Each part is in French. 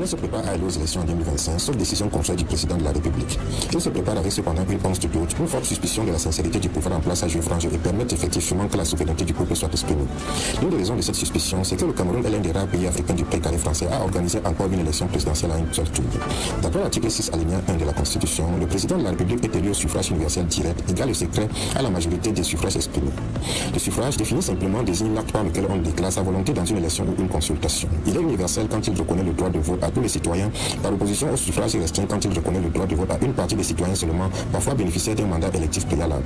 On se prépare à aller aux élections en 2025, sauf décision contraire du président de la République. Il se prépare avec cependant une once de doute, une forte suspicion de la sincérité du pouvoir en place à jouer franc et permettre effectivement que la souveraineté du peuple soit exprimée. L'une des raisons de cette suspicion, c'est que le Cameroun est l'un des rares pays africains du précaré français à organiser encore une élection présidentielle à un seul tour. D'après l'article 6 alinéa 1 de la Constitution, le président de la République est élu au suffrage universel direct, égal et secret à la majorité des suffrages exprimés. Le suffrage défini simplement désigne l'acte par lequel on déclare sa volonté dans une élection ou une consultation. Il est universel quand il reconnaît le droit de vote à tous les citoyens, par opposition au suffrage restreint quand il reconnaît le droit de vote à une partie des citoyens seulement, parfois bénéficiaires d'un mandat électif préalable.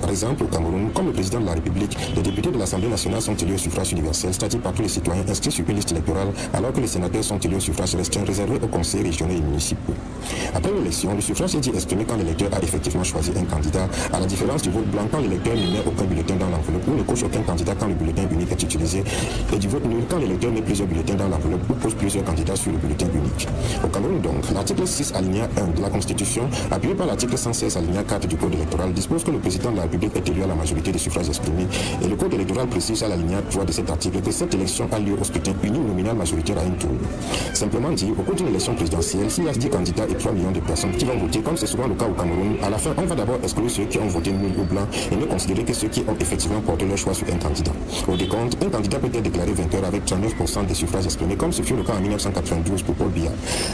Par exemple, au Cameroun, comme le président de la République, les députés de l'Assemblée nationale sont élus au suffrage universel, c'est-à-dire par tous les citoyens inscrits sur une liste électorale, alors que les sénateurs sont élus au suffrage restreint réservé aux conseils régionaux et municipaux. Après l'élection, le suffrage est dit exprimé quand l'électeur a effectivement choisi un candidat, à la différence du vote blanc quand l'électeur ne met aucun bulletin dans l'enveloppe ou ne coche aucun candidat quand le bulletin unique est utilisé, et du vote nul quand l'électeur met plusieurs bulletins dans l'enveloppe ou pose plusieurs candidats sur le bulletin unique. Au Cameroun donc, l'article 6 alinéa 1 de la Constitution, appuyé par l'article 116 alinéa 4 du Code électoral, dispose que le président de la République est élu à la majorité des suffrages exprimés, et le Code électoral précise à l'alinéa 3 de cet article que cette élection a lieu au scrutin uninominal majoritaire à une tour. Simplement dit, au cours d'une élection présidentielle, s'il y a 10 candidats et 3 millions de personnes qui vont voter, comme c'est souvent le cas au Cameroun, à la fin, on va d'abord exclure ceux qui ont voté nul ou blanc et ne considérer que ceux qui ont effectivement porté leur choix sur un candidat. Au décompte, un candidat peut être déclaré vainqueur avec 39% des suffrages exprimés, comme ce fut le cas en 1992 pour Paul Biya.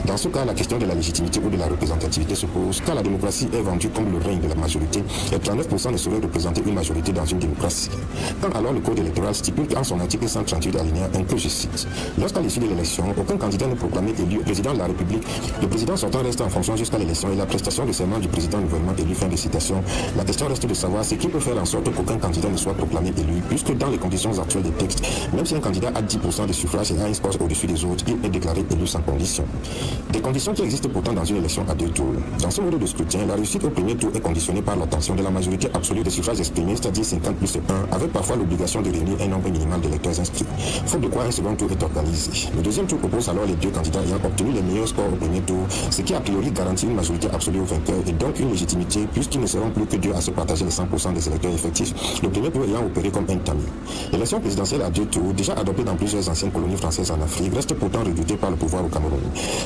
Dans ce cas, la question de la légitimité ou de la représentativité se pose, car la démocratie est vendue comme le règne de la majorité, et 39% ne saurait représenter une majorité dans une démocratie. Quand alors le Code électoral stipule en son article 138 alinéa 1 que je cite, lorsqu'à l'issue de l'élection, aucun candidat n'est proclamé élu président de la République, le président sortant reste en fonction jusqu'à l'élection et la prestation de serment du président nouvellement élu. Fin de citation. La question reste de savoir ce qui peut faire en sorte qu'aucun candidat ne soit proclamé élu, puisque dans les conditions actuelles des textes, même si un candidat a 10% des suffrages et a un score au-dessus des autres, il est déclaré élu sans condition. Des conditions qui existent pourtant dans une élection à deux tours. Dans ce mode de scrutin, la réussite au premier tour est conditionnée par l'obtention de la majorité absolue des suffrages exprimés, c'est-à-dire 50 plus 1, avec parfois l'obligation de réunir un nombre minimal d'électeurs inscrits. Faute de quoi un second tour est organisé. Le deuxième tour propose alors les deux candidats ayant obtenu les meilleurs scores au premier tour, ce qui a priori garantit une majorité absolue au vainqueur et donc une légitimité, puisqu'ils ne seront plus que deux à se partager les 100% des électeurs effectifs, le premier tour ayant opéré comme un tamis. L'élection présidentielle à deux tours, déjà adoptée dans plusieurs anciennes colonies françaises en Afrique, reste pourtant redoutée par le pouvoir au Cameroun.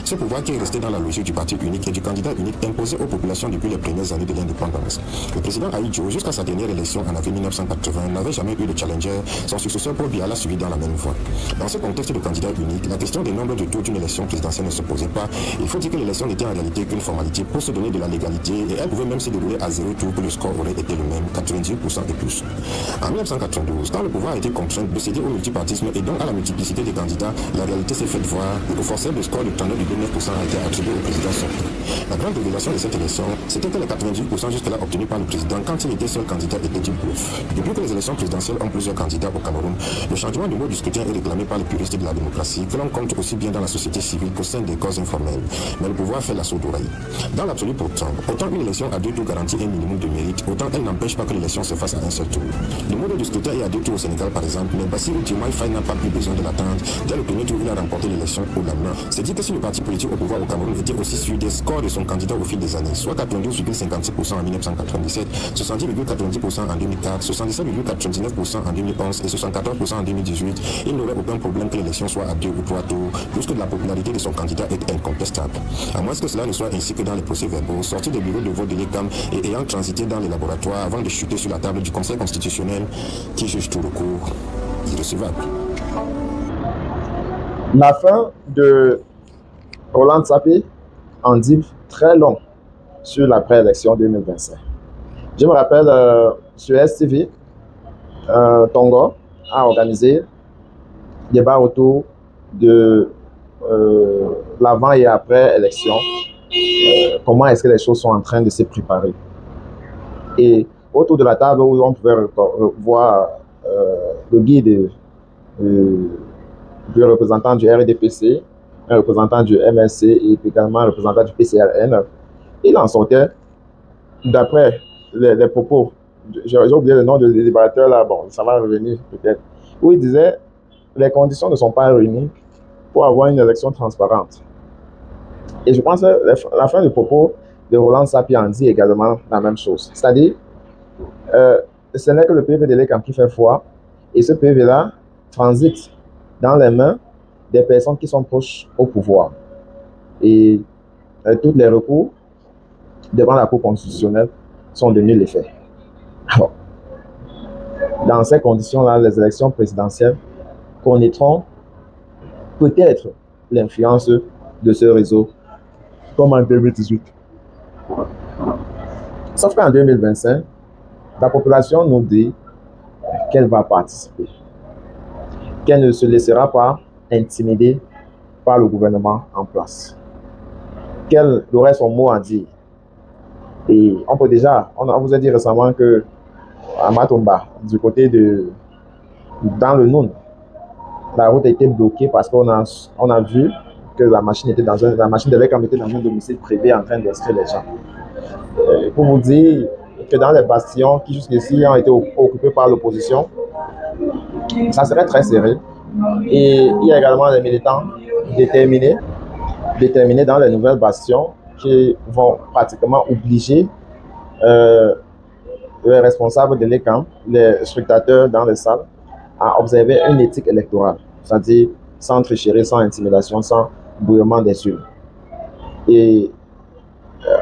Ce pouvoir qui est resté dans la logique du parti unique et du candidat unique imposé aux populations depuis les premières années de l'indépendance. Le président Ahidjo, jusqu'à sa dernière élection en avril 1980, n'avait jamais eu de challenger. Son successeur Paul Biya l'a suivi dans la même voie. Dans ce contexte de candidat unique, la question des nombres de tours d'une élection présidentielle ne se posait pas. Il faut dire que l'élection n'était en réalité qu'une formalité pour se donner de la légalité et elle pouvait même se dérouler à zéro tour que le score aurait été le même, 98% et plus. En 1992, quand le pouvoir a été contraint de céder au multipartisme et donc à la multiplicité des candidats, la réalité s'est faite voir et au forceps de score de 39,9% a été attribué au président sortant. La grande révélation de cette élection, c'était que les 98% jusque-là obtenus par le président quand il était seul candidat étaient du bluff. Depuis que les élections présidentielles ont plusieurs candidats au Cameroun, le changement du mode du scrutin est réclamé par les puristes de la démocratie, que l'on compte aussi bien dans la société civile qu'au sein des corps informels. Mais le pouvoir fait la sourde oreille. Dans l'absolu pourtant, autant une élection à deux tours garantit un minimum de mérite, autant elle n'empêche pas que l'élection se fasse à un seul tour. Le mode du scrutin est à deux tours au Sénégal par exemple, mais Bassirou Diomaye Faye n'a pas plus besoin de l'attendre. Dès le premier tour, il a remporté l'élection au lendemain. C'est dire que si le parti politique au pouvoir au Cameroun était aussi sûr des scores de son candidat au fil des années, soit 92,56% en 1997, 70,90% en 2004, 77,99% en 2011 et 74% en 2018, il n'aurait aucun problème que l'élection soit à deux ou trois tours, puisque la popularité de son candidat est incontestable. À moins que cela ne soit ainsi que dans les procès-verbaux, sortis des bureaux de vote de l'ECAM et ayant transité dans les laboratoires avant de chuter sur la table du Conseil constitutionnel qui juge tout recours irrecevable. La fin de Roland Sapé en dit très long sur la préélection 2025. Je me rappelle sur STV, Tongo a organisé débat autour de l'avant et après élection, comment est-ce que les choses sont en train de se préparer. Et autour de la table où on pouvait voir le guide du représentant du RDPC, un représentant du MSC et également un représentant du PCRN, il en sortait, d'après les propos, j'ai oublié le nom du débatteur là, bon, ça va revenir peut-être, où il disait les conditions ne sont pas réunies pour avoir une élection transparente. Et je pense que la fin du propos de Roland Sapé en dit également la même chose. C'est-à-dire, ce n'est que le PV de l'ECAM qui fait foi, et ce PV-là transite dans les mains des personnes qui sont proches au pouvoir. Et tous les recours devant la Cour constitutionnelle sont de nul effet. Alors, dans ces conditions-là, les élections présidentielles connaîtront peut-être l'influence de ce réseau, comme en 2018. Sauf qu'en 2025, la population nous dit qu'elle va participer, qu'elle ne se laissera pas intimider par le gouvernement en place, qu'elle aurait son mot à dire. Et on peut déjà, on vous a dit récemment que à Matomba, du côté dans le Noun, la route a été bloquée parce qu'on a vu que la machine était la machine de l'écran était dans un domicile privé en train d'inscrire les gens. Pour vous dire que dans les bastions qui jusqu'ici ont été occupés par l'opposition, ça serait très serré. Et il y a également des militants déterminés dans les nouvelles bastions qui vont pratiquement obliger les responsables de l'ECAM, les spectateurs dans les salles, à observer une éthique électorale, c'est-à-dire sans tricherie, sans intimidation, sans bouillement d'insultes. Et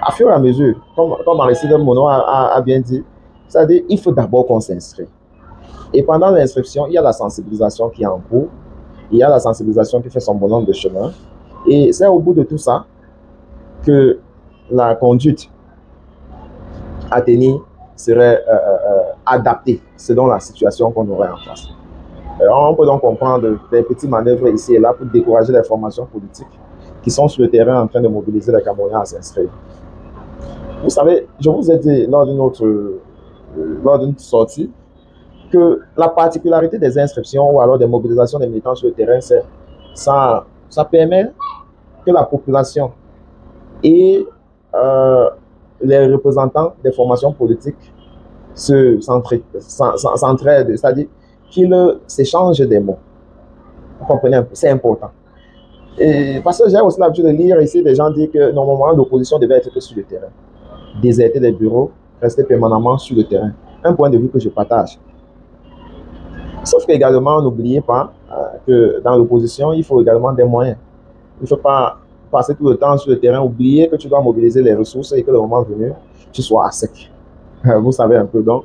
à fur et à mesure, comme Aristide Mono a bien dit, c'est-à-dire il faut d'abord qu'on s'inscrit. Et pendant l'inscription, il y a la sensibilisation qui est en cours, il y a la sensibilisation qui fait son bonhomme de chemin. Et c'est au bout de tout ça que la conduite à tenir serait adaptée selon la situation qu'on aurait en face. On peut donc comprendre des petites manœuvres ici et là pour décourager les formations politiques qui sont sur le terrain en train de mobiliser les Camerounais à s'inscrire. Vous savez, je vous ai dit lors d'une sortie que la particularité des inscriptions ou alors des mobilisations des militants sur le terrain, c'est ça permet que la population et les représentants des formations politiques s'entraident, c'est-à-dire qu'ils s'échangent des mots. Vous comprenez, c'est important. Et parce que j'ai aussi l'habitude de lire ici des gens dire que normalement l'opposition devait être que sur le terrain, déserter les bureaux, rester permanemment sur le terrain. Un point de vue que je partage. Sauf qu'également, n'oubliez pas que dans l'opposition, il faut également des moyens. Il ne faut pas passer tout le temps sur le terrain, oublier que tu dois mobiliser les ressources et que le moment venu, tu sois à sec. Vous savez un peu. Donc,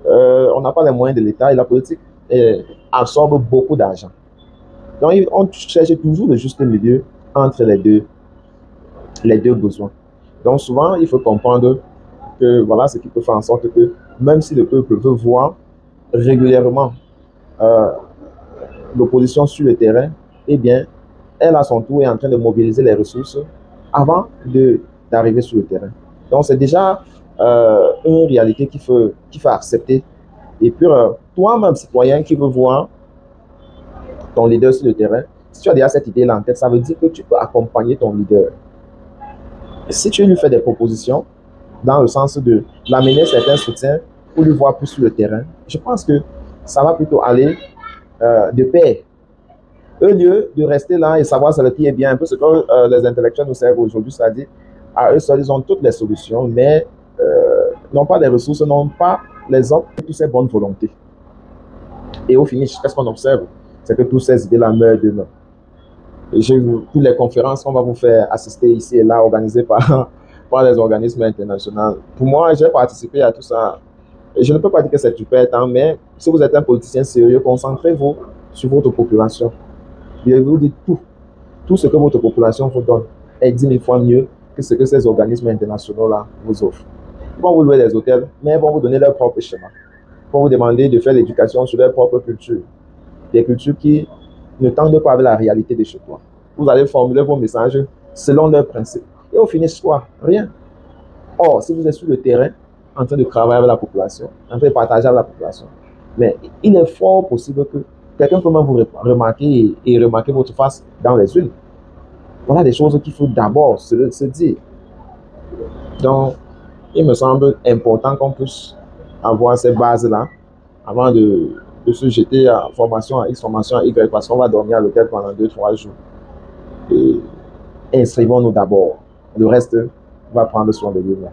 on n'a pas les moyens de l'État et la politique absorbe beaucoup d'argent. Donc, on cherche toujours le juste milieu entre les deux besoins. Donc, souvent, il faut comprendre que voilà ce qui peut faire en sorte que même si le peuple veut voir régulièrement l'opposition sur le terrain, eh bien, elle à son tour est en train de mobiliser les ressources avant d'arriver sur le terrain. Donc, c'est déjà une réalité qu'il faut accepter. Et puis, toi-même, citoyen qui veut voir ton leader sur le terrain, si tu as déjà cette idée-là en tête, ça veut dire que tu peux accompagner ton leader. Et si tu lui fais des propositions, dans le sens de l'amener certains soutiens pour lui voir plus sur le terrain, je pense que ça va plutôt aller de pair. Au lieu de rester là et savoir ce qui est bien, un peu ce que les intellectuels nous servent aujourd'hui, c'est-à-dire à eux seuls, ils ont toutes les solutions, mais n'ont pas les ressources, n'ont pas les hommes et toutes ces bonnes volontés. Et au finish, qu'est-ce qu'on observe? C'est que toutes ces idées-là meurent demain. Et j'ai vu toutes les conférences qu'on va vous faire assister ici et là, organisées par les organismes internationaux. Pour moi, j'ai participé à tout ça. Et je ne peux pas dire que c'est super, mais si vous êtes un politicien sérieux, concentrez-vous sur votre population. Je vous dis tout ce que votre population vous donne est 10 000 fois mieux que ce que ces organismes internationaux-là vous offrent. Ils vont vous louer des hôtels, mais ils vont vous donner leur propre schéma. Ils vont vous demander de faire l'éducation sur leur propre culture. Des cultures qui ne tendent pas avec la réalité de chez toi. Vous allez formuler vos messages selon leurs principes. Et au final, quoi? Rien. Or, si vous êtes sur le terrain, en train de travailler avec la population, en train de partager avec la population, mais il est fort possible que quelqu'un peut même vous remarquer et remarquer votre face dans les yeux. Voilà des choses qu'il faut d'abord se dire. Donc, il me semble important qu'on puisse avoir ces bases-là avant de se jeter à formation à X, formation à Y, parce qu'on va dormir à l'hôtel pendant 2-3 jours. Et inscrivons-nous d'abord. Le reste va prendre soin de lui-même.